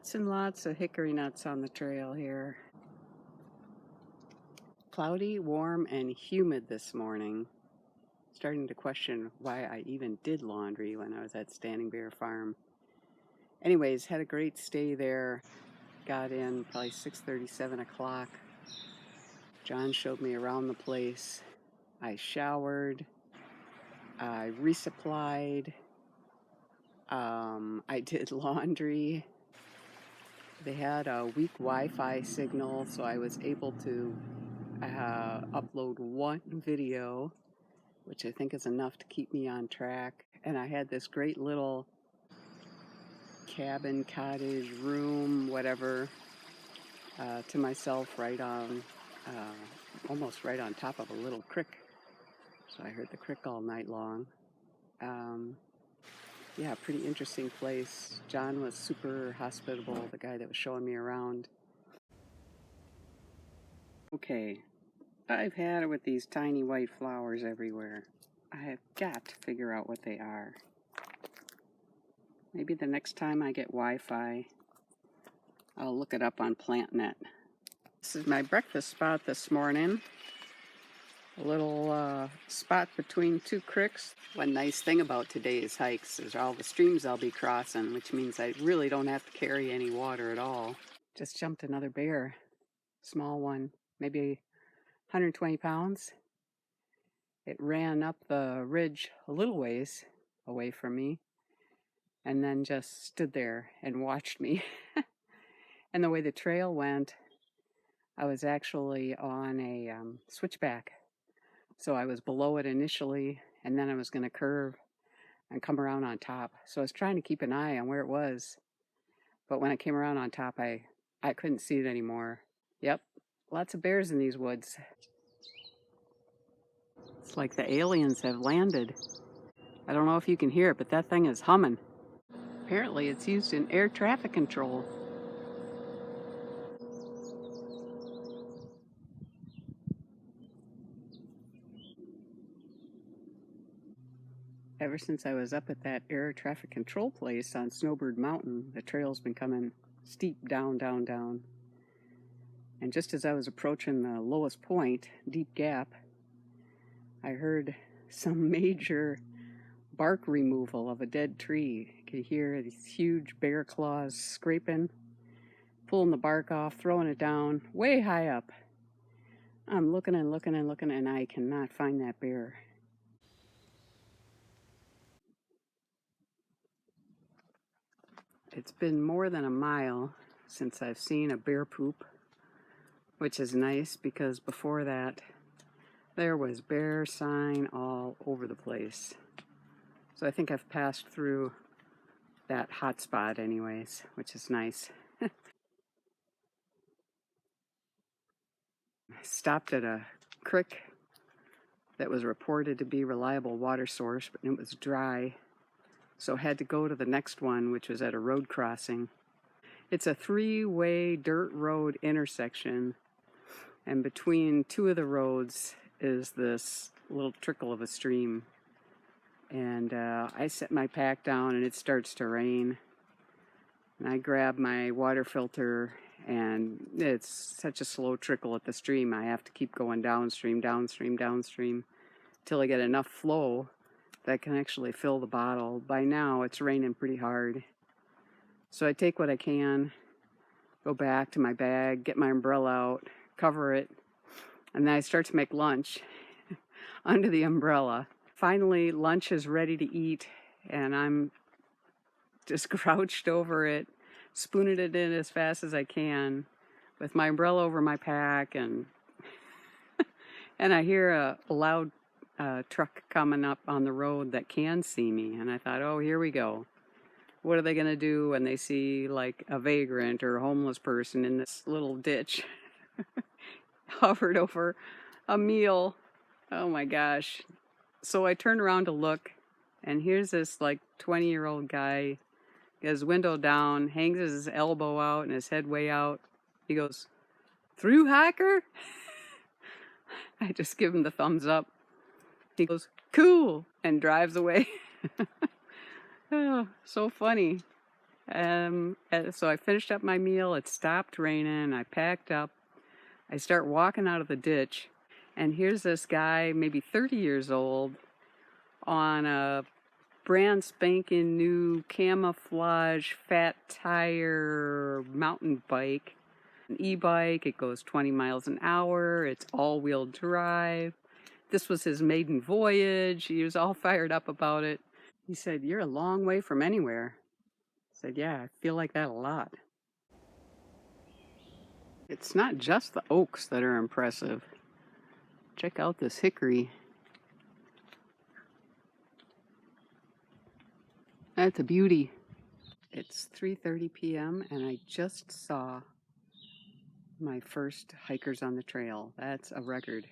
Lots and lots of hickory nuts on the trail here. Cloudy, warm, and humid this morning. Starting to question why I even did laundry when I was at Standing Bear Farm. Anyways, had a great stay there. Got in probably 6:30, 7 o'clock. John showed me around the place. I showered. I resupplied. I did laundry. They had a weak Wi-Fi signal, so I was able to upload one video, which I think is enough to keep me on track. And I had this great little cabin, cottage, room, whatever, to myself right on, almost right on top of a little creek. So I heard the creek all night long. Yeah, pretty interesting place. John was super hospitable, the guy that was showing me around. Okay, I've had it with these tiny white flowers everywhere. I have got to figure out what they are. Maybe the next time I get Wi-Fi, I'll look it up on PlantNet. This is my breakfast spot this morning. A little spot between two creeks. One nice thing about today's hikes is all the streams I'll be crossing, which means I really don't have to carry any water at all. Just jumped another bear, small one, maybe 120 pounds. It ran up the ridge a little ways away from me and then just stood there and watched me. And the way the trail went, I was actually on a switchback. So I was below it initially, and then I was going to curve and come around on top. So I was trying to keep an eye on where it was. But when I came around on top, I couldn't see it anymore. Yep, lots of bears in these woods. It's like the aliens have landed. I don't know if you can hear it, but that thing is humming. Apparently it's used in air traffic control. Ever since I was up at that air traffic control place on Snowbird Mountain, the trail's been coming steep down, down, down. And just as I was approaching the lowest point, Deep Gap, I heard some major bark removal of a dead tree. You could hear these huge bear claws scraping, pulling the bark off, throwing it down way high up. I'm looking and looking and looking, and I cannot find that bear. It's been more than a mile since I've seen a bear poop, which is nice because before that, there was bear sign all over the place. So I think I've passed through that hot spot anyways, which is nice. I stopped at a creek that was reported to be a reliable water source, but it was dry. So I had to go to the next one, which was at a road crossing. It's a 3-way dirt road intersection, and between two of the roads is this little trickle of a stream. And I set my pack down and it starts to rain. And I grab my water filter, and it's such a slow trickle at the stream. I have to keep going downstream, downstream, downstream, till I get enough flow that can actually fill the bottle. By now, it's raining pretty hard. So I take what I can, go back to my bag, get my umbrella out, cover it, and then I start to make lunch under the umbrella. Finally, lunch is ready to eat, and I'm just crouched over it, spooning it in as fast as I can, with my umbrella over my pack, and I hear a loud truck coming up on the road that can see me, and I thought, oh, here we go. What are they going to do when they see like a vagrant or a homeless person in this little ditch hovered over a meal? Oh my gosh. So I turn around to look, and here's this like 20-year-old guy, his window down, hangs his elbow out and his head way out. He goes, "Through, hiker?" I just give him the thumbs up. He goes, "Cool," and drives away. Oh, so funny. So I finished up my meal. It stopped raining. I packed up. I start walking out of the ditch, and here's this guy, maybe 30 years old, on a brand spanking new camouflage fat tire mountain bike, an e-bike. It goes 20 miles an hour. It's all-wheel drive. This was his maiden voyage. He was all fired up about it. He said, "You're a long way from anywhere." I said, "Yeah, I feel like that a lot." It's not just the oaks that are impressive. Check out this hickory. That's a beauty. It's 3:30 p.m. and I just saw my first hikers on the trail. That's a record.